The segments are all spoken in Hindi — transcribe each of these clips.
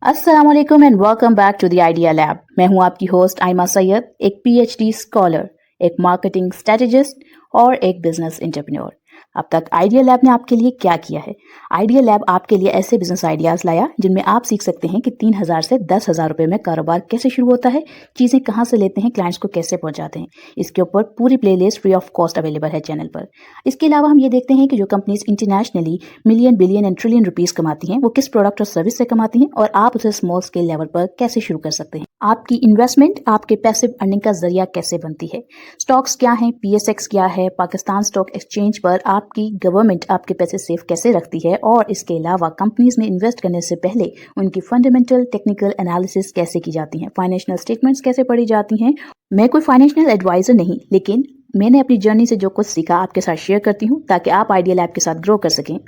अस्सलाम वालेकुम and welcome back to the idea lab. मैं हूं आपकी होस्ट आयमा सैयद, एक पीएचडी स्कॉलर, एक मार्केटिंग स्ट्रेटेजिस्ट और एक बिजनेस एंटरप्रेन्योर। अब तक आइडिया लैब ने आपके लिए क्या किया है? आइडिया लैब आपके लिए ऐसे बिजनेस आइडियाज लाया जिनमें आप सीख सकते हैं कि 3,000 से 10,000 रुपए में कारोबार कैसे शुरू होता है, चीजें कहां से लेते हैं, क्लाइंट्स को कैसे पहुंचाते हैं। इसके ऊपर पूरी playlist free of cost available है चैनल पर। इसके अलावा हम ये देखते हैं कि जो companies internationally million, billion and trillion rupees कमाती हैं, वो किस प्रोडक्ट और सर्विस से कमाती हैं और आप उसे स्मॉल स्केल लेवल पर कैसे शुरू कर सकते हैं। आपकी इन्वेस्टमेंट आपके पैसिव अर्निंग का जरिया कैसे बनती है। स्टॉक्स क्या हैं, पीएसएक्स क्या है, पाकिस्तान स्टॉक एक्सचेंज पर आपकी गवर्नमेंट आपके पैसे सेफ कैसे रखती है, और इसके अलावा कंपनीज में इन्वेस्ट करने से पहले उनकी फंडामेंटल टेक्निकल एनालिसिस कैसे की जाती है, फाइनेंशियल स्टेटमेंट्स कैसे पढ़ी जाती हैं। मैं कोई फाइनेंशियल एडवाइजर नहीं, लेकिन मैंने अपनी जर्नी से जो कुछ सीखा आपके साथ शेयर करती हूँ ताकि आप आइडिया लैब के साथ ग्रो कर सकें।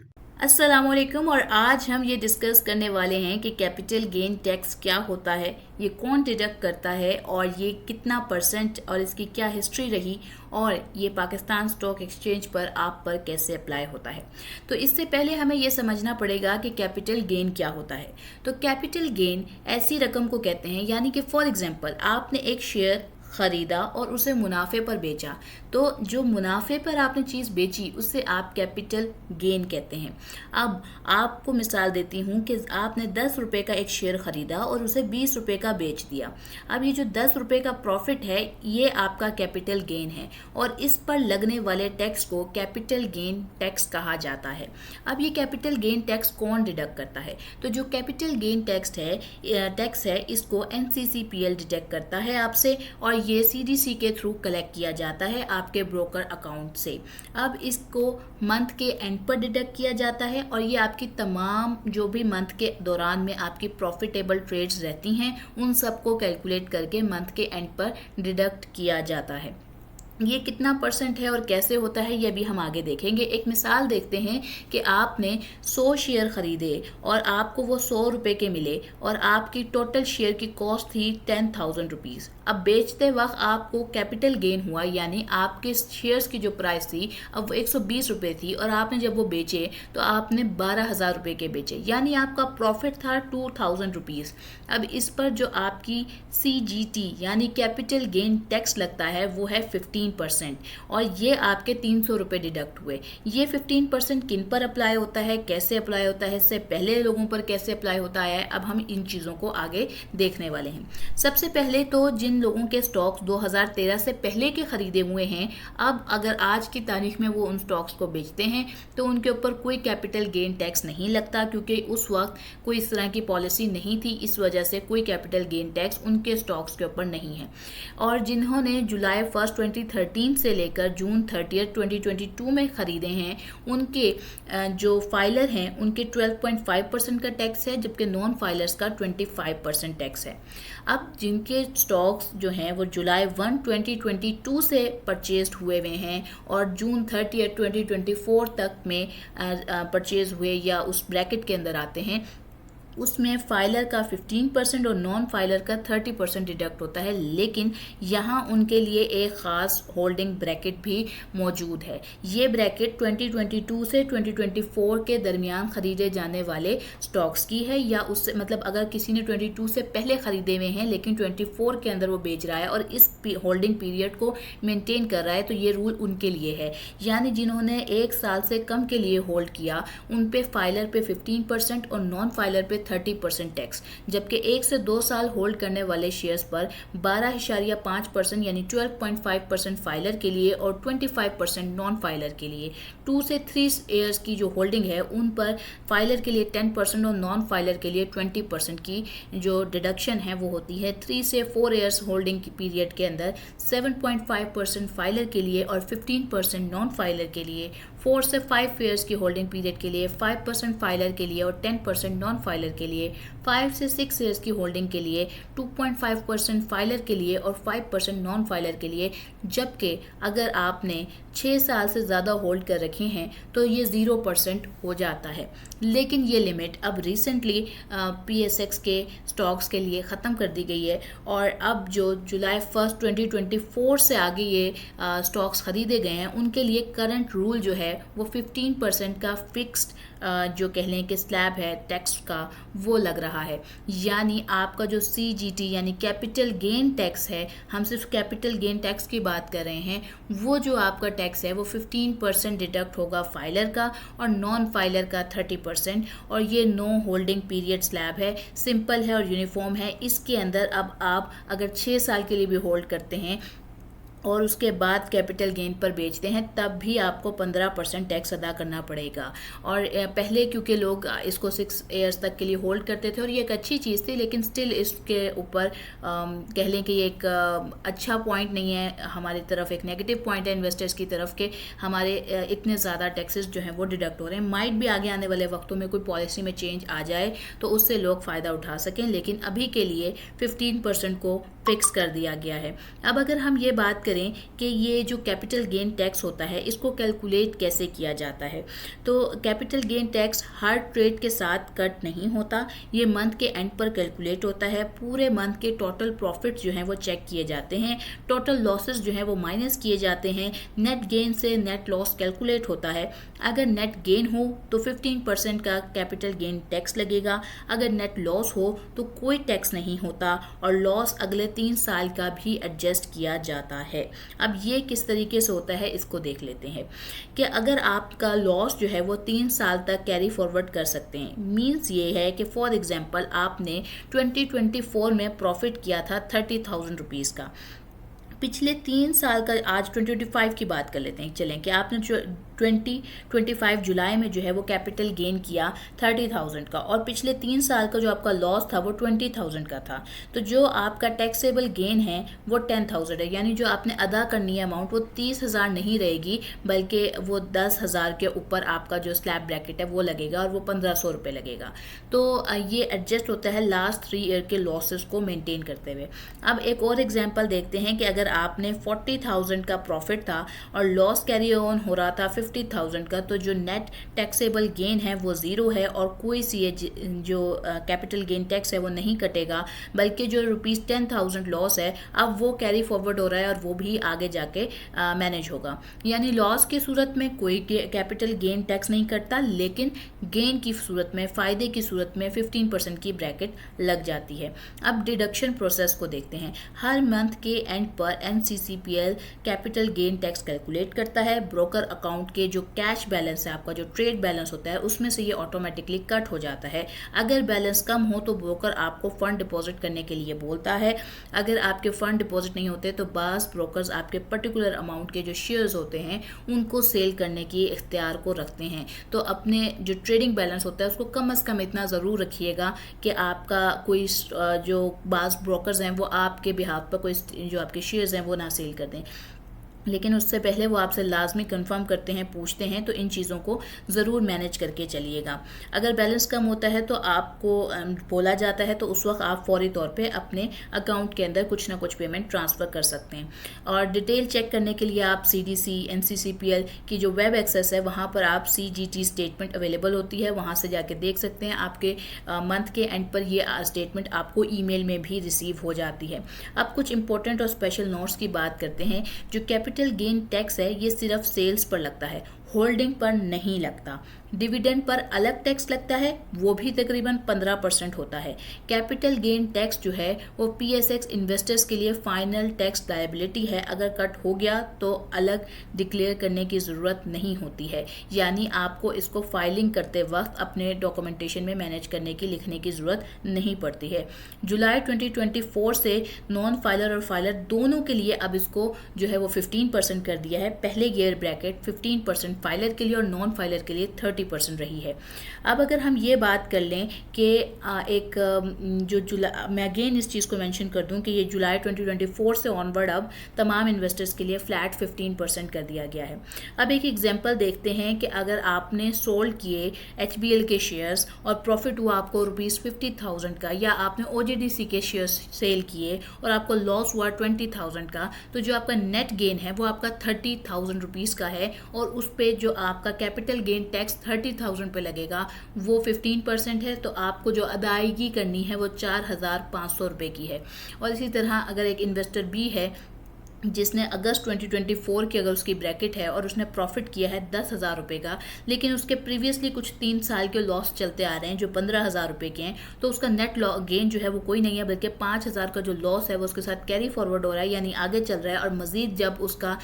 अस्सलामुअलैकुम। और आज हम ये डिस्कस करने वाले हैं कि कैपिटल गेन टैक्स क्या होता है, ये कौन डिडक्ट करता है और ये कितना परसेंट और इसकी क्या हिस्ट्री रही, और ये पाकिस्तान स्टॉक एक्सचेंज पर आप पर कैसे अप्लाई होता है। तो इससे पहले हमें ये समझना पड़ेगा कि कैपिटल गेन क्या होता है। तो कैपिटल गेन ऐसी रकम को कहते हैं, यानी कि फॉर एग्जांपल आपने एक शेयर खरीदा और उसे मुनाफे पर बेचा, तो जो मुनाफे पर आपने चीज़ बेची उससे आप कैपिटल गेन कहते हैं। अब आपको मिसाल देती हूँ कि आपने 10 रुपये का एक शेयर खरीदा और उसे 20 रुपये का बेच दिया। अब ये जो 10 रुपये का प्रॉफिट है ये आपका कैपिटल गेन है और इस पर लगने वाले टैक्स को कैपिटल गेन टैक्स कहा जाता है। अब ये कैपिटल गेन टैक्स कौन डिडक्ट करता है? तो जो कैपिटल गेन टैक्स है इसको एनसीसीपीएल डिडक्ट करता है आपसे, और ये सीडीसी के थ्रू कलेक्ट किया जाता है आपके ब्रोकर अकाउंट से। अब इसको मंथ के एंड पर डिडक्ट किया जाता है और ये आपकी तमाम जो भी मंथ के दौरान में आपकी प्रॉफिटेबल ट्रेड्स रहती हैं उन सबको कैलकुलेट करके मंथ के एंड पर डिडक्ट किया जाता है। ये कितना परसेंट है और कैसे होता है ये भी हम आगे देखेंगे। एक मिसाल देखते हैं कि आपने 100 शेयर खरीदे और आपको वो 100 रुपये के मिले और आपकी टोटल शेयर की कॉस्ट थी 10,000 रुपीज़। अब बेचते वक्त आपको कैपिटल गेन हुआ, यानी आपके शेयर्स की जो प्राइस थी अब वो 120 रुपये थी और आपने जब वो बेचे तो आपने 12,000 रुपये के बेचे, यानी आपका प्रॉफिट था 2,000 रुपीज़। अब इस पर जो आपकी CGT यानी कैपिटल गेन टैक्स लगता है वो है 15%, और ये आपके 300 रुपये डिडक्ट हुए। ये 15% किन पर अप्लाई होता है, कैसे अप्लाई होता है, इससे पहले लोगों पर कैसे अप्लाई होता है, अब हम इन चीज़ों को आगे देखने वाले हैं। सबसे पहले तो जिन लोगों के स्टॉक्स 2013 से पहले के खरीदे हुए हैं, अब अगर आज की तारीख में वो उन स्टॉक्स को बेचते हैं तो उनके ऊपर कोई कैपिटल गेन टैक्स नहीं लगता, क्योंकि उस वक्त कोई इस तरह की पॉलिसी नहीं थी, इस वजह से कोई कैपिटल गेन टैक्स उनके स्टॉक्स के ऊपर नहीं है। और जिन्होंने जुलाई 1 2013 से लेकर जून 30 2022 में खरीदे हैं उनके जो फाइलर हैं उनके 12.5% का टैक्स है, जबकि नॉन फाइलर्स का 25% टैक्स है। अब जिनके स्टॉक्स जो हैं वो जुलाई 1 2022 से परचेज हुए हुए हैं और जून 30 2024 तक में परचेज हुए या उस ब्रैकेट के अंदर आते हैं, उसमें फाइलर का 15% और नॉन फाइलर का 30% डिडक्ट होता है। लेकिन यहाँ उनके लिए एक ख़ास होल्डिंग ब्रैकेट भी मौजूद है। ये ब्रैकेट 2022 से 2024 के दरमियान ख़रीदे जाने वाले स्टॉक्स की है, या उससे मतलब अगर किसी ने 22 से पहले ख़रीदे हुए हैं लेकिन 24 के अंदर वो बेच रहा है और इस होल्डिंग पीरियड को मेनटेन कर रहा है, तो ये रूल उनके लिए है। यानी जिन्होंने 1 साल से कम के लिए होल्ड किया उन पे फाइलर पे 15% और नॉन फाइलर पे 30% टैक्स, जबकि 1 से 2 साल होल्ड करने वाले शेयर्स पर 12.5% यानी 12.5% फाइलर के लिए और 25% नॉन फाइलर के लिए। 2 से 3 ईयर्स की जो होल्डिंग है उन पर फाइलर के लिए 10% और नॉन फाइलर के लिए 20% की जो डिडक्शन है वो होती है। 3 से 4 ईयर्स होल्डिंग की पीरियड के अंदर 7.5% फाइलर के लिए और 15% नॉन फाइलर के लिए। 4 से 5 ईयर्स की होल्डिंग पीरियड के लिए 5% फाइलर के लिए और 10% नॉन फाइलर के लिए। 5 से 6 ईयर्स की होल्डिंग के लिए 2.5% फाइलर के लिए और 5% नॉन फाइलर के लिए। जबकि अगर आपने 6 साल से ज़्यादा होल्ड कर रखे हैं तो ये 0% हो जाता है। लेकिन ये लिमिट अब रिसेंटली PSX के स्टॉक्स के लिए ख़त्म कर दी गई है, और अब जो जुलाई 1 2024 से आगे ये स्टॉक्स ख़रीदे गए हैं उनके लिए करंट रूल जो है है वो 15% का फिक्स्ड जो कह लें कि स्लैब है टैक्स का वो लग रहा है। यानी आपका जो CGT यानी कैपिटल गेन टैक्स है, हम सिर्फ कैपिटल गेन टैक्स की बात कर रहे हैं, वो जो आपका टैक्स है वो 15% डिडक्ट होगा फाइलर का और नॉन फाइलर का 30%। और ये नो होल्डिंग पीरियड स्लैब है, सिंपल है और यूनिफॉर्म है। इसके अंदर अब आप अगर 6 साल के लिए भी होल्ड करते हैं और उसके बाद कैपिटल गेन पर बेचते हैं तब भी आपको 15% टैक्स अदा करना पड़ेगा। और पहले क्योंकि लोग इसको 6 ईयर्स तक के लिए होल्ड करते थे और ये एक अच्छी चीज़ थी, लेकिन स्टिल इसके ऊपर कह लें कि ये एक अच्छा पॉइंट नहीं है हमारी तरफ, एक नेगेटिव पॉइंट है इन्वेस्टर्स की तरफ के हमारे इतने ज़्यादा टैक्सेस जो हैं वो डिडक्ट हो रहे हैं। माइट भी आगे आने वाले वक्तों में कोई पॉलिसी में चेंज आ जाए तो उससे लोग फ़ायदा उठा सकें, लेकिन अभी के लिए 15% को फिक्स कर दिया गया है। अब अगर हम ये बात करें कि ये जो कैपिटल गेन टैक्स होता है इसको कैलकुलेट कैसे किया जाता है, तो कैपिटल गेन टैक्स हर ट्रेड के साथ कट नहीं होता, ये मंथ के एंड पर कैलकुलेट होता है। पूरे मंथ के टोटल प्रॉफिट जो हैं वो चेक किए जाते हैं, टोटल लॉसेस जो हैं वो माइनस किए जाते हैं, नेट गेन से नेट लॉस कैलकुलेट होता है। अगर नेट गेन हो तो 15% का कैपिटल गेन टैक्स लगेगा, अगर नेट लॉस हो तो कोई टैक्स नहीं होता और लॉस अगले 3 साल का भी एडजस्ट किया जाता है। अब ये किस तरीके से होता है इसको देख लेते हैं कि अगर आपका लॉस जो है वो 3 साल तक कैरी फॉरवर्ड कर सकते हैं। मीन्स ये है कि फॉर एग्जांपल आपने 2024 में प्रॉफिट किया था 30,000 रुपीज़ का, पिछले 3 साल का, आज 2025 की बात कर लेते हैं, चलें कि आपने 2025 जुलाई में जो है वो कैपिटल गेन किया 30,000 का और पिछले 3 साल का जो आपका लॉस था वो 20,000 का था, तो जो आपका टैक्सेबल गेन है वो 10,000 है। यानी जो आपने अदा करनी है अमाउंट वो 30,000 नहीं रहेगी, बल्कि वो 10,000 के ऊपर आपका जो स्लैब ब्रैकेट है वो लगेगा और वो 1,500 रुपये लगेगा। तो ये एडजस्ट होता है लास्ट 3 ईयर के लॉसेस को मेनटेन करते हुए। अब एक और एग्जाम्पल देखते हैं कि अगर आपने 40,000 का प्रॉफिट था और लॉस कैरी ऑन हो रहा था 50,000 का, तो जो नेट टैक्सेबल गेन है वो 0 है और कोई सी जो कैपिटल गेन टैक्स है वो नहीं कटेगा, बल्कि जो ₹10,000 लॉस है अब वो कैरी फॉरवर्ड हो रहा है और वो भी आगे जाके मैनेज होगा। यानी लॉस की सूरत में कोई कैपिटल गेन टैक्स नहीं कटता, लेकिन गेन की सूरत में, फ़ायदे की सूरत में 15% की ब्रैकेट लग जाती है। अब डिडक्शन प्रोसेस को देखते हैं। हर मंथ के एंड पर NCCPL capital gain tax calculate करता है। ब्रोकर अकाउंट के जो कैश बैलेंस है, आपका जो ट्रेड बैलेंस होता है, उसमें से ये ऑटोमेटिकली कट हो जाता है। अगर बैलेंस कम हो तो ब्रोकर आपको फंड डिपॉजिट करने के लिए बोलता है। अगर आपके फंड डिपॉजिट नहीं होते तो बास ब्रोकर्स आपके पर्टिकुलर अमाउंट के जो शेयर्स होते हैं उनको सेल करने की इख्तियार को रखते हैं। तो अपने जो ट्रेडिंग बैलेंस होता है उसको कम से कम इतना ज़रूर रखिएगा कि आपका कोई जो बास ब्रोकर्स हैं वो आपके बिहाफ पर कोई जो आपके शेयर्स हैं वो ना सेल कर दें, लेकिन उससे पहले वो आपसे लाजमी कंफर्म करते हैं, पूछते हैं, तो इन चीज़ों को ज़रूर मैनेज करके चलिएगा। अगर बैलेंस कम होता है तो आपको बोला जाता है, तो उस वक्त आप फौरी तौर पे अपने अकाउंट के अंदर कुछ ना कुछ पेमेंट ट्रांसफ़र कर सकते हैं। और डिटेल चेक करने के लिए आप CDC NCCPL की जो वेब एक्सेस है वहाँ पर आप CGT स्टेटमेंट अवेलेबल होती है, वहाँ से जाके देख सकते हैं। आपके मंथ के एंड पर ये स्टेटमेंट आपको ईमेल में भी रिसीव हो जाती है। अब कुछ इंपॉर्टेंट और स्पेशल नोट्स की बात करते हैं। जो कैपिटल गेन टैक्स है ये सिर्फ सेल्स पर लगता है, होल्डिंग पर नहीं लगता। डिविडेंड पर अलग टैक्स लगता है, वो भी तकरीबन 15% होता है। कैपिटल गेन टैक्स जो है वो PSX इन्वेस्टर्स के लिए फाइनल टैक्स लायबिलिटी है, अगर कट हो गया तो अलग डिक्लेयर करने की ज़रूरत नहीं होती है। यानी आपको इसको फाइलिंग करते वक्त अपने डॉक्यूमेंटेशन में मैनेज करने की, लिखने की ज़रूरत नहीं पड़ती है। जुलाई 2024 से नॉन फाइलर और फाइलर दोनों के लिए अब इसको जो है वो 15% कर दिया है। पहले ईयर ब्रैकेट 15% फाइलर के लिए और नॉन फाइलर के लिए 30% रही है। अब अगर हम ये बात कर लें कि एक जो जुलाई, मैं अगेन इस चीज़ को मेंशन कर दूं कि ये जुलाई 2024 से ऑनवर्ड अब तमाम इन्वेस्टर्स के लिए फ्लैट 15% कर दिया गया है। अब एक एग्जांपल देखते हैं कि अगर आपने सोल्ड किए HBL के शेयर्स और प्रॉफिट हुआ आपको ₹50,000 का, या आपने OGDC के शेयर्स सेल किए और आपको लॉस हुआ 20,000 का, तो जो आपका नेट गेन है वो आपका 30,000 रुपीज़ का है और उस पे जो आपका कैपिटल गेन टैक्स 30,000 पे लगेगा वो 15% है। तो आपको जो अदायगी करनी है वो 4,500 रुपये की है। और इसी तरह अगर एक इन्वेस्टर B है जिसने अगस्त 2024 की अगर उसकी ब्रैकेट है और उसने प्रॉफिट किया है 10,000 रुपये का, लेकिन उसके प्रीवियसली कुछ 3 साल के लॉस चलते आ रहे हैं जो 15,000 रुपये के हैं, तो उसका नेट गेन जो है वो कोई नहीं है, बल्कि 5,000 का जो लॉस है वो उसके साथ कैरी फॉरवर्ड हो रहा है, यानी आगे चल रहा है। और मज़ीद जब उसका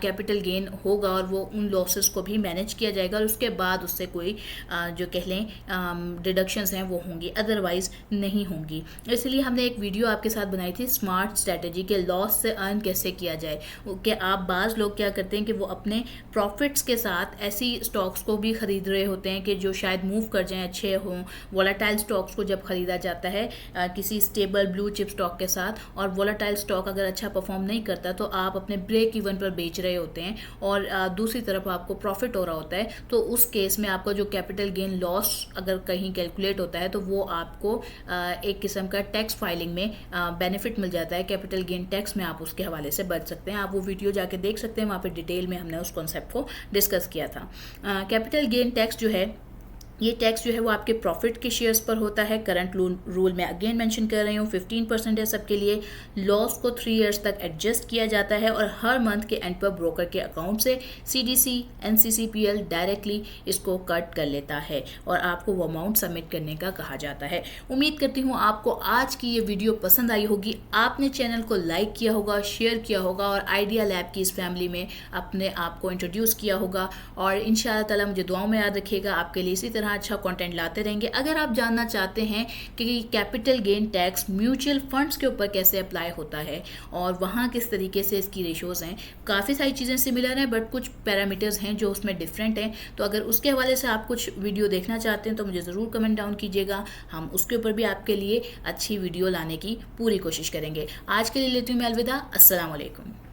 कैपिटल गेन होगा और वो उन लॉसेस को भी मैनेज किया जाएगा और उसके बाद उससे कोई जो कह लें डिडक्शंस हैं वो होंगी, अदरवाइज नहीं होंगी। इसलिए हमने एक वीडियो आपके साथ बनाई थी स्मार्ट स्ट्रैटेजी के लॉस से अर्न कैसे किया जाए। कि आप बाज़ लोग क्या करते हैं कि वो अपने प्रॉफिट्स के साथ ऐसी स्टॉक्स को भी ख़रीद रहे होते हैं कि जो शायद मूव कर जाएं, अच्छे हों। वोलेटाइल स्टॉक्स को जब ख़रीदा जाता है किसी स्टेबल ब्लू चिप स्टॉक के साथ, और वोलेटाइल स्टॉक अगर अच्छा परफॉर्म नहीं करता तो आप अपने ब्रेक इवन पर बेच रहे होते हैं और दूसरी तरफ आपको प्रॉफिट हो रहा होता है। तो उस केस में आपका जो कैपिटल गेन लॉस अगर कहीं कैलकुलेट होता है तो वो आपको एक किस्म का टैक्स फाइलिंग में बेनिफिट मिल जाता है। कैपिटल गेन टैक्स में आप उसके हवाले से बच सकते हैं। आप वो वीडियो जाके देख सकते हैं, वहाँ पे डिटेल में हमने उस कॉन्सेप्ट को डिस्कस किया था। कैपिटल गेन टैक्स जो है, ये टैक्स जो है वो आपके प्रॉफिट के शेयर्स पर होता है। करंट रूल में अगेन मेंशन कर रही हूँ 15% है सबके लिए। लॉस को 3 इयर्स तक एडजस्ट किया जाता है और हर मंथ के एंड पर ब्रोकर के अकाउंट से CDC NCCPL डायरेक्टली इसको कट कर लेता है और आपको वो अमाउंट सबमिट करने का कहा जाता है। उम्मीद करती हूँ आपको आज की ये वीडियो पसंद आई होगी। आपने चैनल को लाइक किया होगा, शेयर किया होगा और आइडिया लैब की इस फैमिली में अपने आप को इंट्रोड्यूस किया होगा। और इंशाअल्लाह ताला मुझे दुआओं में याद रखिएगा। आपके लिए इसी तरह अच्छा कंटेंट लाते रहेंगे। अगर आप जानना चाहते हैं कि capital gain tax mutual funds के ऊपर कैसे अप्लाई होता है और वहाँ किस तरीके से इसकी रेशोज़ हैं, काफ़ी सारी चीज़ें सिमिलर हैं बट कुछ पैरामीटर्स हैं जो उसमें डिफरेंट हैं। तो अगर उसके हवाले से आप कुछ वीडियो देखना चाहते हैं तो मुझे ज़रूर कमेंट डाउन कीजिएगा। हम उसके ऊपर भी आपके लिए अच्छी वीडियो लाने की पूरी कोशिश करेंगे। आज के लिए लेती हूँ मैं अलविदा। अस्सलाम वालेकुम।